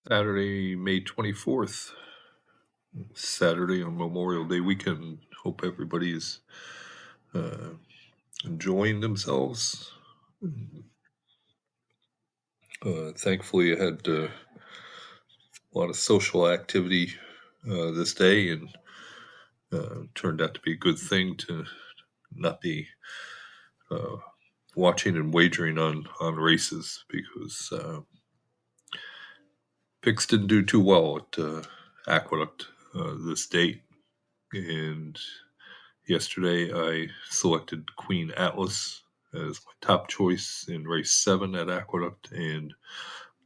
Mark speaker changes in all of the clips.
Speaker 1: Saturday, May 24th, Saturday on Memorial Day weekend. Hope everybody is uh, enjoying themselves. Thankfully, I had a lot of social activity this day, and turned out to be a good thing to not be uh, watching and wagering on races because picks didn't do too well at Aqueduct this date. And yesterday, I selected Queen Atlas as my top choice in race 7 at Aqueduct, and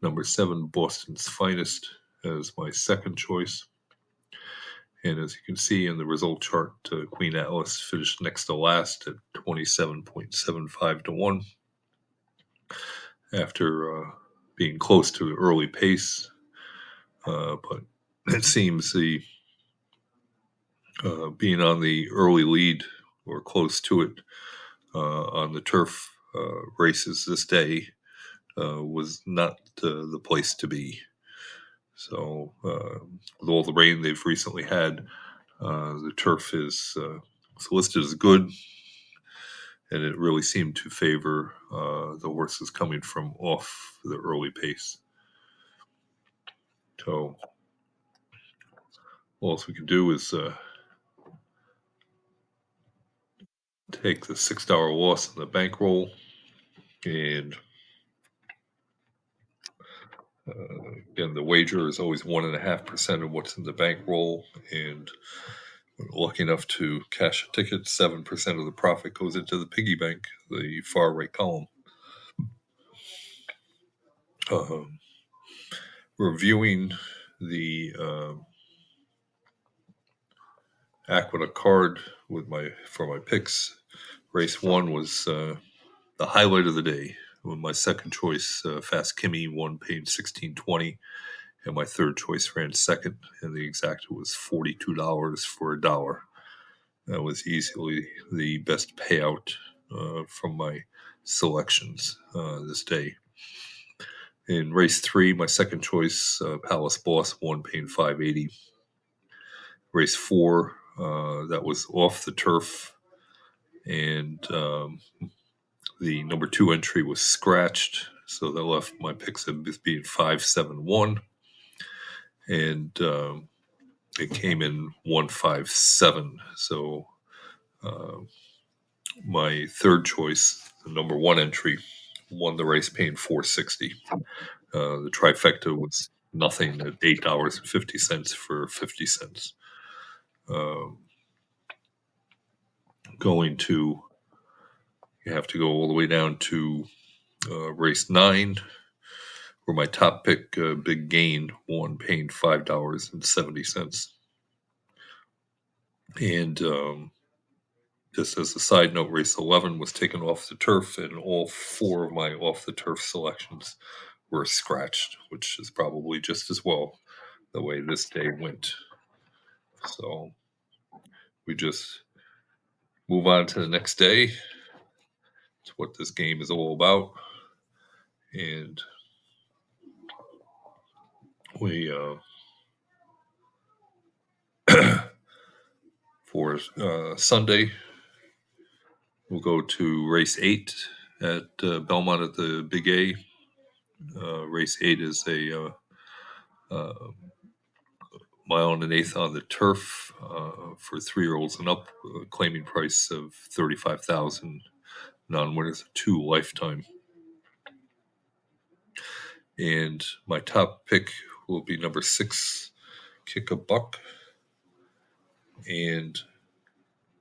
Speaker 1: number 7, Boston's Finest, as my second choice. And as you can see in the result chart, Queen Atlas finished next to last at 27.75 to 1 after being close to the early pace. But it seems the being on the early lead or close to it on the turf races this day was not the place to be. So, with all the rain they've recently had, the turf is listed as good, and it really seemed to favor the horses coming from off the early pace. So, all else we can do is take the $6 loss on the bankroll and again, the wager is always 1.5% of what's in the bankroll, and lucky enough to cash a ticket, 7% of the profit goes into the piggy bank, the far right column. Reviewing the Aqueduct card for my picks, race 1 was the highlight of the day. With my second choice, Fast Kimmy, won paying $16.20. And my third choice ran second, and the exacta was $42 for a dollar. That was easily the best payout from my selections this day. In race 3, my second choice, Palace Boss, won paying $5.80. Race 4, that was off the turf, and the number 2 entry was scratched, so that left my picks as being 5-7-1. And it came in 157. So my third choice, the number 1 entry, won the race paying $4.60. The trifecta was nothing at $8.50 for 50 cents. You have to go all the way down to race 9, where my top pick, Big Gain, won paying $5.70. And just as a side note, race 11 was taken off the turf, and all 4 of my off the turf selections were scratched, which is probably just as well the way this day went. So we just move on to the next day. It's what this game is all about. And we, for Sunday, we'll go to race 8 at Belmont at the Big A. Race 8 is a mile and an eighth on the turf for 3-year-olds and up, claiming price of $35,000. Non-winners 2 lifetime. And my top pick will be number 6, Kick a Buck. And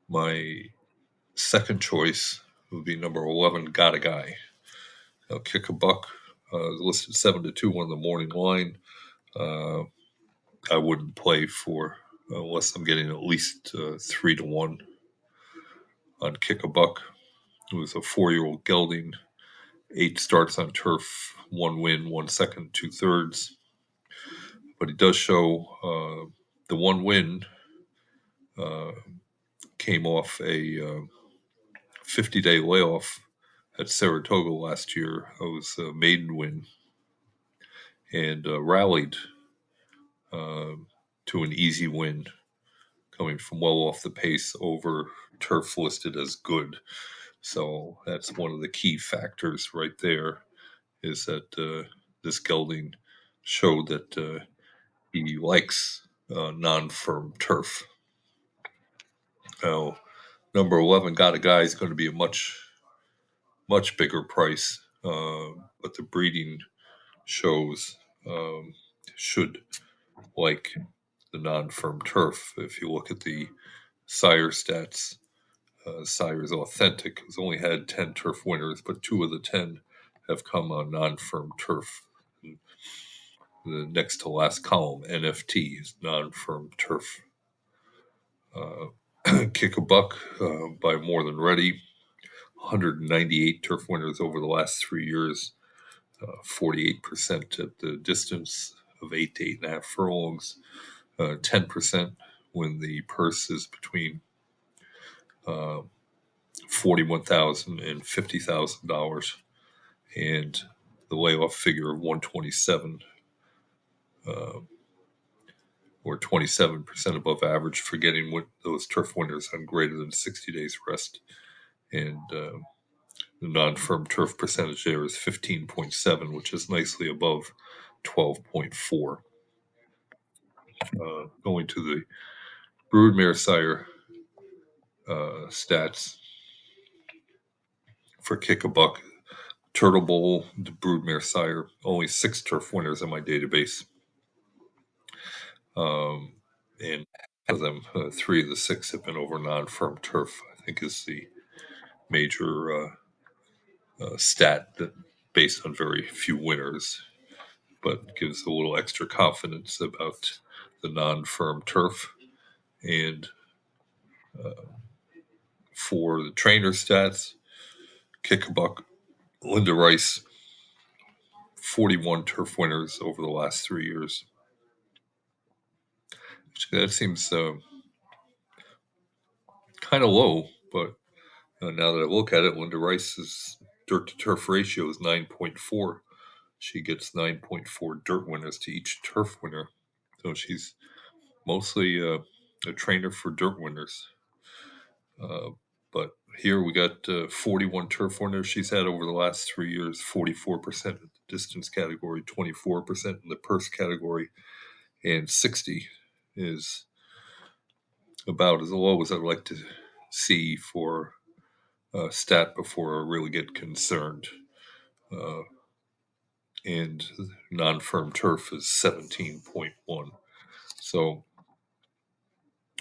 Speaker 1: my second choice will be number 11, Got a Guy. Now, Kick a Buck listed 7-2 on the morning line. I wouldn't play for unless I'm getting at least 3-1 on Kick a Buck. It was a 4-year-old gelding, 8 starts on turf, 1 win, 1 second, 2/3. But he does show the 1 win came off a 50-day layoff at Saratoga last year. It was a maiden win. and rallied uh, to an easy win, coming from well off the pace over turf listed as good. So that's one of the key factors right there, is that this gelding showed that he likes non-firm turf. Now, number 11, Got a Guy, is going to be a much bigger price, but the breeding shows should like the non-firm turf. If you look at the sire stats, sire is authentic. It's only had 10 turf winners, but 2 of the 10 have come on non-firm turf. And the next to last column, NFT, is non-firm turf. Kick a Buck by More Than Ready, 198 turf winners over the last 3 years, 48% at the distance of 8 to 8.5 furlongs, 10% when the purse is between uh, $41,000 and $50,000, and the layoff figure of 127, uh, or 27% above average for getting those turf winners on greater than 60 days rest. And the non-firm turf percentage there is 15.7, which is nicely above 12.4. Going to the broodmare sire stats for Kick a Buck, Turtle Bowl, the broodmare sire, only 6 turf winners in my database. And of them, 3 of the 6 have been over non-firm turf, I think is the major stat, that based on very few winners, but gives a little extra confidence about the non-firm turf. And for the trainer stats, Kick a Buck, Linda Rice, 41 turf winners over the last 3 years. That seems kind of low, but now that I look at it, Linda Rice's dirt to turf ratio is 9.4. She gets 9.4 dirt winners to each turf winner. So she's mostly a trainer for dirt winners. But here we got 41 turf winners she's had over the last 3 years, 44% in the distance category, 24% in the purse category, and 60 is about as low as I'd like to see for a stat before I really get concerned. Uh, and non-firm turf is 17.1. So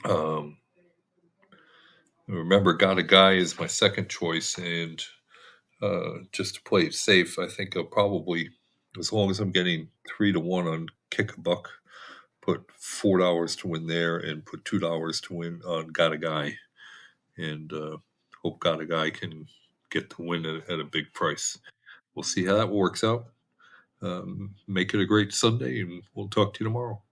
Speaker 1: um, remember, Got a Guy is my second choice, and just to play it safe, I think I'll probably, as long as I'm getting 3 to 1 on Kick a Buck, put $4 to win there and put $2 to win on Got a Guy, and hope Got a Guy can get the win at a big price. We'll see how that works out. Make it a great Sunday, and we'll talk to you tomorrow.